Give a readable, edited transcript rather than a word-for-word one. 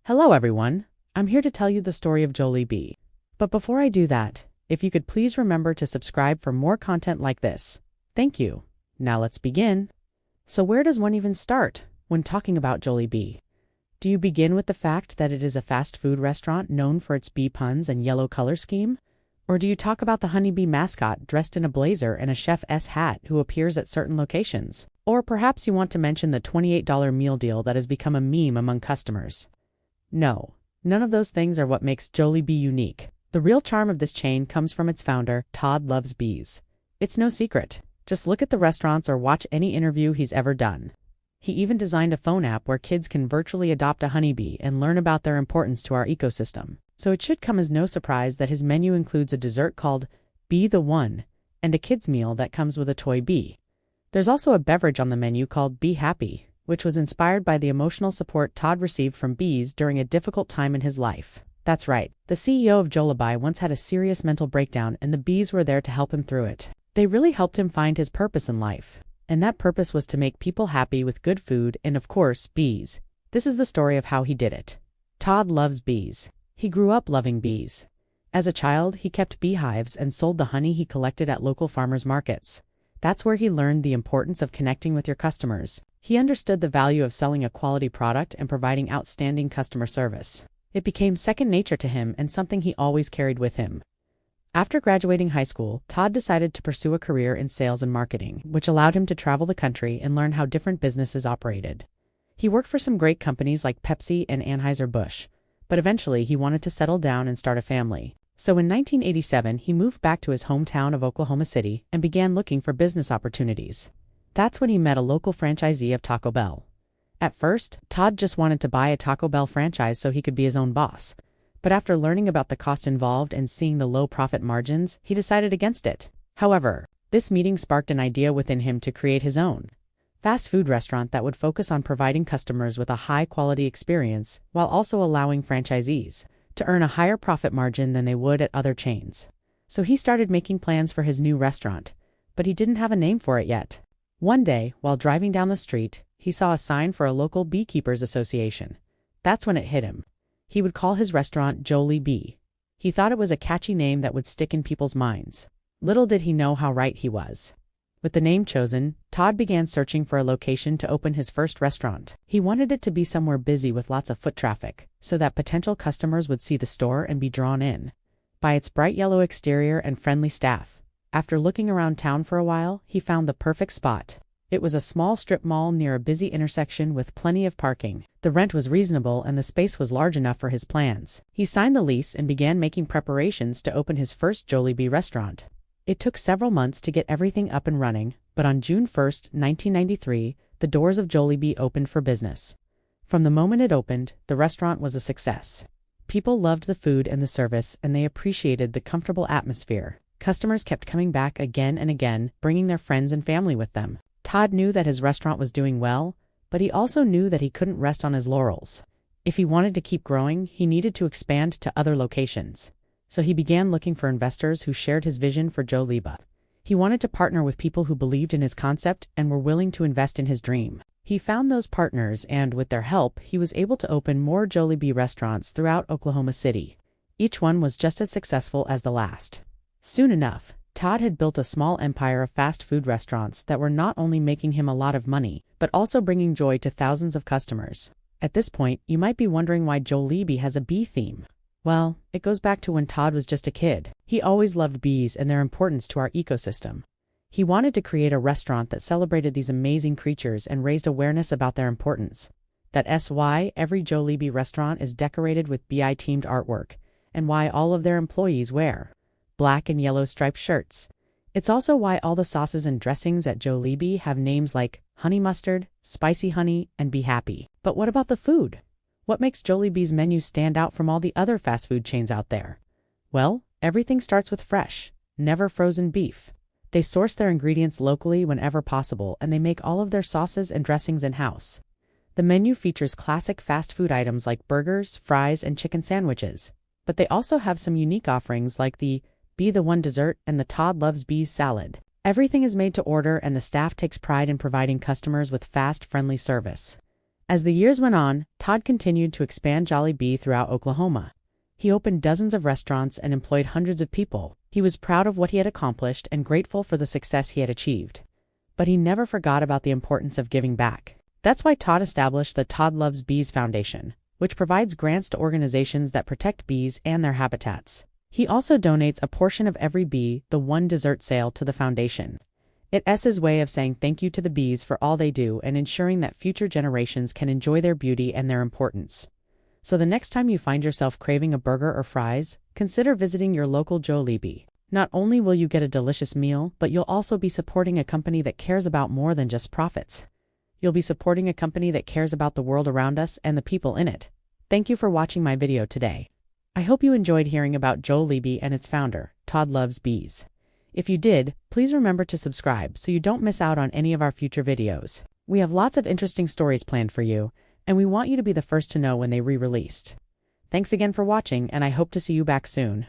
Hello everyone, I'm here to tell you the story of JolieBee. But before I do that, if you could please remember to subscribe for more content like this. Thank you. Now let's begin. So where does one even start when talking about JolieBee? Do you begin with the fact that it is a fast food restaurant known for its bee puns and yellow color scheme? Or do you talk about the honeybee mascot dressed in a blazer and a chef's hat who appears at certain locations? Or perhaps you want to mention the $28 meal deal that has become a meme among customers. No, none of those things are what makes JolieBee unique. The real charm of this chain comes from its founder, Todd loves bees. It's no secret. Just look at the restaurants or watch any interview he's ever done. He even designed a phone app where kids can virtually adopt a honeybee and learn about their importance to our ecosystem. So it should come as no surprise that his menu includes a dessert called Be the One and a kids meal that comes with a toy bee. There's also a beverage on the menu called Be Happy, which was inspired by the emotional support Todd received from bees during a difficult time in his life. That's right, the CEO of JolieBee once had a serious mental breakdown and the bees were there to help him through it. They really helped him find his purpose in life. And that purpose was to make people happy with good food and, of course, bees. This is the story of how he did it. Todd loves bees. He grew up loving bees. As a child, he kept beehives and sold the honey he collected at local farmers markets. That's where he learned the importance of connecting with your customers. He understood the value of selling a quality product and providing outstanding customer service. It became second nature to him and something he always carried with him. After graduating high school, Todd decided to pursue a career in sales and marketing, which allowed him to travel the country and learn how different businesses operated. He worked for some great companies like Pepsi and Anheuser-Busch, but eventually he wanted to settle down and start a family. So in 1987, he moved back to his hometown of Oklahoma City and began looking for business opportunities. That's when he met a local franchisee of Taco Bell. At first, Todd just wanted to buy a Taco Bell franchise so he could be his own boss. But after learning about the cost involved and seeing the low profit margins, he decided against it. However, this meeting sparked an idea within him to create his own fast food restaurant that would focus on providing customers with a high-quality experience while also allowing franchisees to earn a higher profit margin than they would at other chains. So he started making plans for his new restaurant, but he didn't have a name for it yet. One day, while driving down the street, he saw a sign for a local beekeepers association. That's when it hit him. He would call his restaurant JolieBee. He thought it was a catchy name that would stick in people's minds. Little did he know how right he was. With the name chosen, Todd began searching for a location to open his first restaurant. He wanted it to be somewhere busy with lots of foot traffic, so that potential customers would see the store and be drawn in by its bright yellow exterior and friendly staff. After looking around town for a while, he found the perfect spot. It was a small strip mall near a busy intersection with plenty of parking. The rent was reasonable and the space was large enough for his plans. He signed the lease and began making preparations to open his first JolieBee restaurant. It took several months to get everything up and running, but on June 1st, 1993, the doors of JolieBee opened for business. From the moment it opened, the restaurant was a success. People loved the food and the service, and they appreciated the comfortable atmosphere. Customers kept coming back again and again, bringing their friends and family with them. Todd knew that his restaurant was doing well, but he also knew that he couldn't rest on his laurels. If he wanted to keep growing, he needed to expand to other locations. So he began looking for investors who shared his vision for JolieBee. He wanted to partner with people who believed in his concept and were willing to invest in his dream. He found those partners and, with their help, he was able to open more JolieBee restaurants throughout Oklahoma City. Each one was just as successful as the last. Soon enough, Todd had built a small empire of fast food restaurants that were not only making him a lot of money, but also bringing joy to thousands of customers. At this point, you might be wondering why JolieBee has a bee theme. Well, it goes back to when Todd was just a kid. He always loved bees and their importance to our ecosystem. He wanted to create a restaurant that celebrated these amazing creatures and raised awareness about their importance. That's why every JolieBee restaurant is decorated with bee-themed artwork, and why all of their employees wear black and yellow striped shirts. It's also why all the sauces and dressings at JolieBee have names like honey mustard, spicy honey, and Be Happy. But what about the food? What makes JolieBee's menu stand out from all the other fast food chains out there? Well, everything starts with fresh, never frozen beef. They source their ingredients locally whenever possible, and they make all of their sauces and dressings in-house. The menu features classic fast food items like burgers, fries, and chicken sandwiches. But they also have some unique offerings like the Be the One dessert and the Todd Loves Bees salad. Everything is made to order, and the staff takes pride in providing customers with fast, friendly service. As the years went on, Todd continued to expand JolieBee throughout Oklahoma. He opened dozens of restaurants and employed hundreds of people. He was proud of what he had accomplished and grateful for the success he had achieved. But he never forgot about the importance of giving back. That's why Todd established the Todd Loves Bees Foundation, which provides grants to organizations that protect bees and their habitats. He also donates a portion of every bee, the one dessert sale, to the foundation. It's his way of saying thank you to the bees for all they do and ensuring that future generations can enjoy their beauty and their importance. So the next time you find yourself craving a burger or fries, consider visiting your local JolieBee. Not only will you get a delicious meal, but you'll also be supporting a company that cares about more than just profits. You'll be supporting a company that cares about the world around us and the people in it. Thank you for watching my video today. I hope you enjoyed hearing about JolieBee and its founder, Todd Loves Bees. If you did, please remember to subscribe so you don't miss out on any of our future videos. We have lots of interesting stories planned for you, and we want you to be the first to know when they re-released. Thanks again for watching, and I hope to see you back soon.